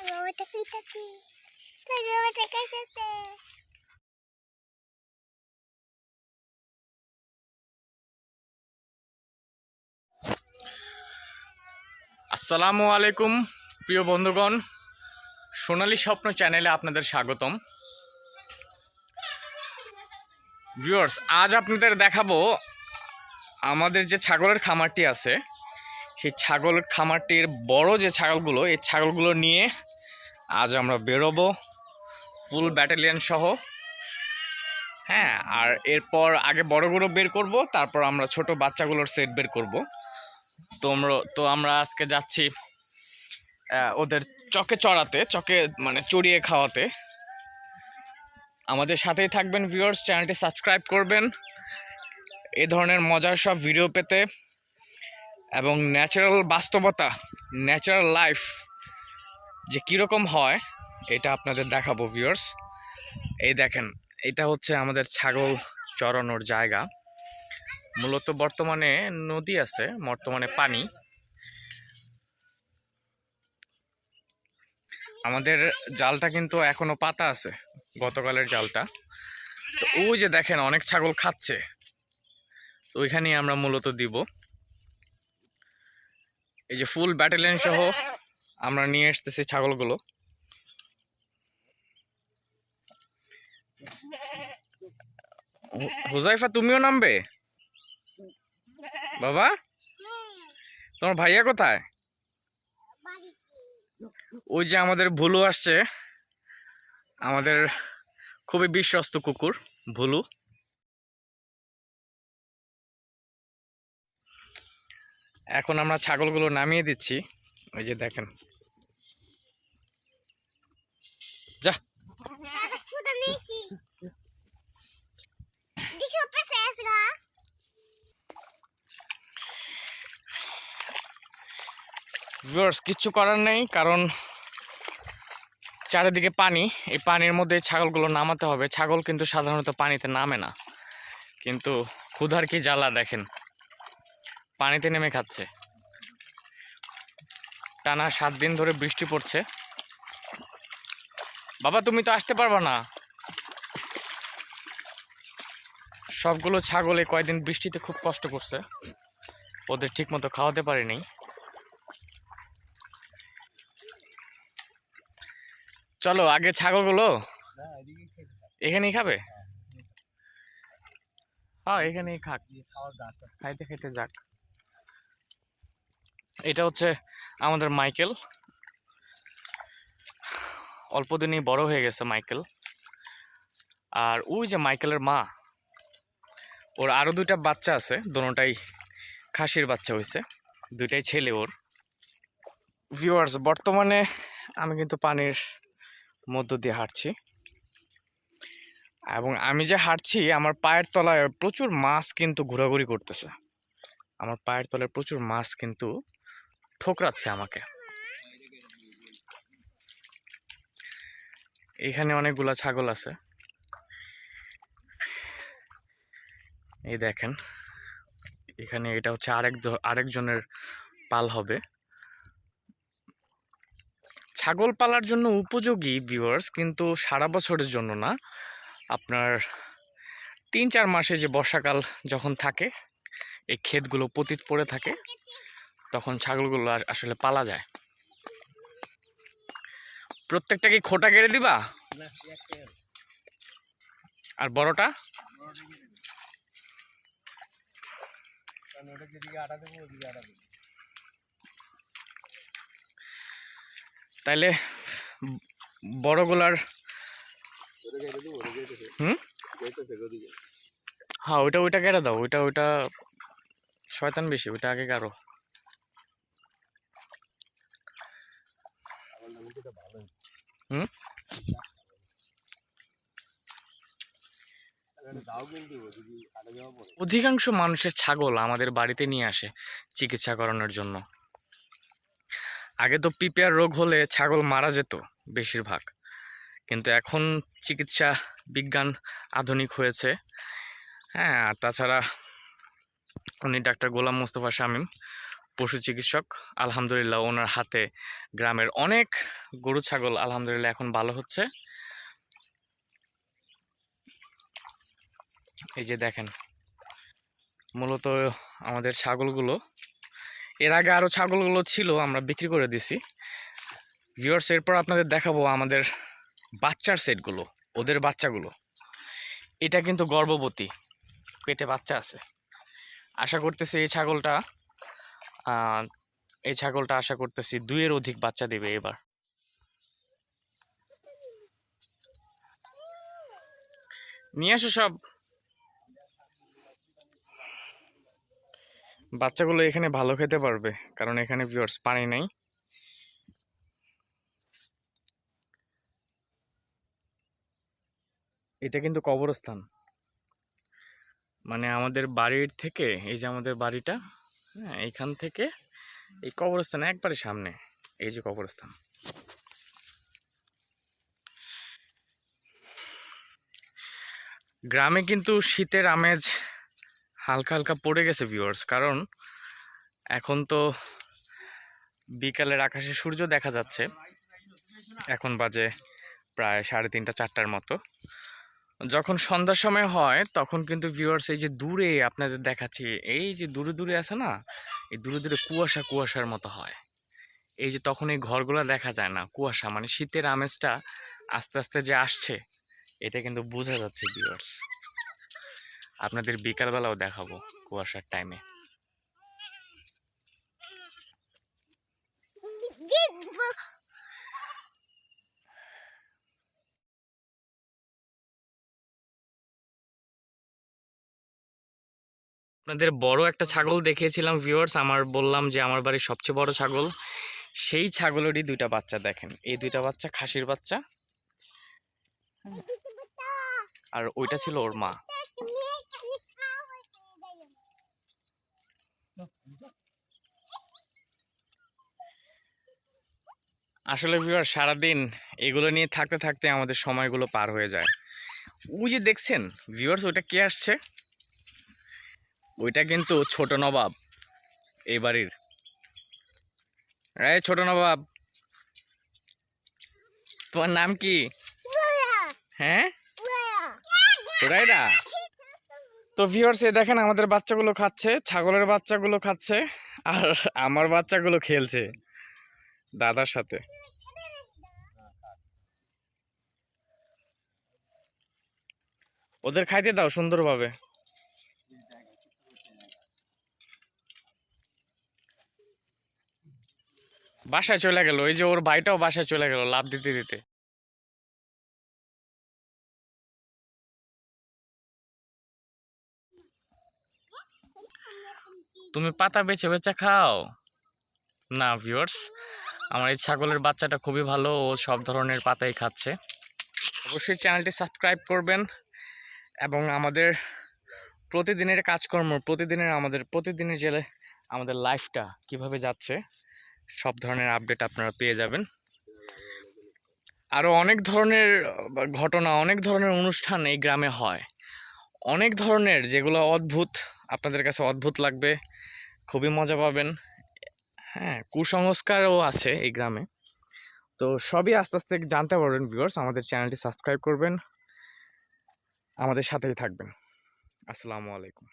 আসসালামু আলাইকুম প্রিয় বন্ধুগণ, সোনালী স্বপ্ন চ্যানেলে আপনাদের স্বাগতম। ভিউয়ার্স, আজ আপনাদের দেখাবো আমাদের যে ছাগলের খামারটি আছে, সেই ছাগল খামারটির বড় যে ছাগলগুলো, এই ছাগলগুলো নিয়ে আজ আমরা বেরোবো ফুল ব্যাটালিয়ন সহ। হ্যাঁ, আর এরপর আগে বড়গুলো বের করব, তারপর আমরা ছোট বাচ্চাগুলোর সেট বের করব। তো আমরা আজকে যাচ্ছি ওদের চকে চড়াতে, চকে মানে চড়িয়ে খাওয়াতে। আমাদের সাথেই থাকবেন ভিউয়ার্স, চ্যানেলটি সাবস্ক্রাইব করবেন এই ধরনের মজার সব ভিডিও পেতে এবং ন্যাচারাল বাস্তবতা, ন্যাচারাল লাইফ যে কীরকম হয় এটা আপনাদের দেখাবো ভিউয়ার্স। এই দেখেন, এটা হচ্ছে আমাদের ছাগল চড়ানোর জায়গা। মূলত বর্তমানে নদী আছে, বর্তমানে পানি। আমাদের জালটা কিন্তু এখনো পাতা আছে, গতকালের জালটা। তো ওই যে দেখেন অনেক ছাগল খাচ্ছে, তো ওইখানেই আমরা মূলত দিব। এই যে ফুল ব্যাটালিয়ন সহ আমরা নিয়ে আসতেছি ছাগলগুলো। হুজাইফা, তুমিও নামবে? বাবা, তোমার ভাইয়া কোথায়? ওই যে আমাদের ভুলু আসছে, আমাদের খুবই বিশ্বস্ত কুকুর ভুলু। এখন আমরা ছাগলগুলো নামিয়ে দিচ্ছি। ওই যে দেখেন, যা ভিউয়ার্স, কিচ্ছু করার নেই, কারণ চারিদিকে পানি। এই পানির মধ্যে ছাগলগুলো নামাতে হবে। ছাগল কিন্তু সাধারণত পানিতে নামে না, কিন্তু ক্ষুধার কি জ্বালা দেখেন, পানিতে নেমে খাচ্ছে। টানা 7 দিন ধরে বৃষ্টি পড়ছে। বাবা, তুমি তো আসতে পারবা না। সবগুলো ছাগলে কয়েকদিন বৃষ্টিতে খুব কষ্ট করছে, ওদের ঠিক মতো খাওয়াতে পারিনি। চলো আগে ছাগলগুলো এখানেই খাবে। হ্যাঁ, এখানেই খাক, খাইতে খাইতে যাক। এটা হচ্ছে আমাদের মাইকেল, অল্প দিনই বড় হয়ে গেছে মাইকেল। আর ওই যে মাইকেলের মা, ওর আরও 2টা বাচ্চা আছে, দুটোটাই খাসির বাচ্চা হয়েছে, 2টাই ছেলে ওর। ভিউয়ার্স, বর্তমানে আমি কিন্তু পানির মধ্য দিয়ে হাঁটছি, এবং আমি যে হাঁটছি আমার পায়ের তলায় প্রচুর মাছ কিন্তু ঘোরাঘুরি করতেছে। আমার পায়ের তলায় প্রচুর মাছ কিন্তু ঠোকরাচ্ছে আমাকে। এখানে অনেকগুলা ছাগল আছে, এই দেখেন। এখানে এটা হচ্ছে আরেকজনের পাল হবে। ছাগল পালার জন্য উপযোগী ভিউয়ার্স, কিন্তু সারা বছরের জন্য না। আপনার 3-4 মাসে যে বর্ষাকাল যখন থাকে, এই ক্ষেতগুলো পতিত পড়ে থাকে, তখন ছাগলগুলো আসলে পালা যায়। প্রত্যেকটা কি খোটা কেটে দিবা? আর বড়টা তাইলে বড়গুলার হ্যাঁ, ওইটা কেটে দাও। ওইটা শয়তান বেশি, ওইটা আগে কারো। হুম, অধিকাংশ মানুষের ছাগল আমাদের বাড়িতে নিয়ে আসে চিকিৎসা করানোর জন্য। আগে তো পিপিআর রোগ হলে ছাগল মারা যেত বেশিরভাগ, কিন্তু এখন চিকিৎসা বিজ্ঞান আধুনিক হয়েছে। হ্যাঁ, আর তাছাড়া উনি ডাক্তার গোলাম মোস্তফা শামীম, পশু চিকিৎসক। আলহামদুলিল্লাহ ওনার হাতে গ্রামের অনেক গরু ছাগল আলহামদুলিল্লাহ এখন ভালো হচ্ছে। এই যে দেখেন, মূলত আমাদের ছাগলগুলো, এর আগে আরও ছাগলগুলো ছিল, আমরা বিক্রি করে দিছি। ভিউয়ার্স, এরপর আপনাদের দেখাবো আমাদের বাচ্চার সেটগুলো, ওদের বাচ্চাগুলো। এটা কিন্তু গর্ভবতী, পেটে বাচ্চা আছে। আশা করতেছি এই ছাগলটা আশা করতেছি 2-এর অধিক বাচ্চা দেবে এবার। নিয়ে আসো সব বাচ্চাগুলো, এখানে ভালো খেতে পারবে কারণ এখানে ভিউয়ার্স পানি নেই। এটা কিন্তু কবরস্থান, মানে আমাদের বাড়ির থেকে, এই যে আমাদের বাড়িটা, হ্যাঁ, এইখান থেকে এই কবরস্থান একবারে সামনে, এই যে কবরস্থান। গ্রামে কিন্তু শীতের আমেজ হালকা হালকা পড়ে গেছে ভিউয়ার্স, কারণ এখন তো বিকালের আকাশে সূর্য দেখা যাচ্ছে। এখন বাজে প্রায় 3:30-4টার মতো। যখন সন্ধ্যার সময় হয় তখন কিন্তু ভিউয়ার্স এই যে দূরে আপনাদের দেখাচ্ছি, এই যে দূরে দূরে আছে না, এই দূরে দূরে কুয়াশার মতো হয়। এই যে তখন এই ঘরগুলো দেখা যায় না, কুয়াশা, মানে শীতের আমেজটা আস্তে আস্তে যে আসছে এটা কিন্তু বোঝা যাচ্ছে ভিউয়ার্স। আপনাদের বিকালবেলাও দেখাবো কুয়াশার টাইমে। আপনাদের বড় একটা ছাগল দেখিয়েছিলাম ভিউয়ার্স, বললাম যে আমার বাড়ির সবচেয়ে বড় ছাগল, সেই ছাগলেরই 2টা বাচ্চা দেখেন। এই 2টা বাচ্চা খাসির বাচ্চা, আর ওইটা ছিল ওর মা। আসলে ভিউয়ার সারাদিন এগুলো নিয়ে থাকতে থাকতে আমাদের সময়গুলো পার হয়ে যায়। ওই যে দেখছেন ভিউয়ার্স, ওইটা কে আসছে? ওইটা কিন্তু ছোট নবাব এই বাড়ির। এই ছোট নবাব, তোমার নাম কি? হ্যাঁ, হুরাইরা। তো ভিউয়ার্স, এ দেখেন আমাদের বাচ্চাগুলো খাচ্ছে, ছাগলের বাচ্চাগুলো খাচ্ছে, আর আমার বাচ্চাগুলো খেলছে দাদার সাথে। ওদের খাইতে দাও সুন্দরভাবে। বাসায় চলে গেল, এই যে ওর ভাইটাও বাসায় চলে গেল লাফ দিতে দিতে। তুমি পাতা বেছে বেছে খাও না ভিউয়ার্স? আমার এই ছাগলের বাচ্চাটা খুবই ভালো, ও সব ধরনের পাতাই খাচ্ছে। অবশ্যই চ্যানেলটি সাবস্ক্রাইব করবেন এবং আমাদের প্রতিদিনের কাজকর্ম, প্রতিদিনের যে আমাদের লাইফটা কিভাবে যাচ্ছে সব ধরনের আপডেট আপনারা পেয়ে যাবেন। আরও অনেক ধরনের ঘটনা, অনেক ধরনের অনুষ্ঠান এই গ্রামে হয়, অনেক ধরনের, যেগুলো অদ্ভুত, আপনাদের কাছে অদ্ভুত লাগবে, খুবই মজা পাবেন। হ্যাঁ, কুসংস্কারও আছে এই গ্রামে। তো সবই আস্তে আস্তে জানতে পারবেন ভিউয়ার্স। আমাদের চ্যানেলটি সাবস্ক্রাইব করবেন, আমাদের সাথেই থাকবেন। আসসালামু আলাইকুম।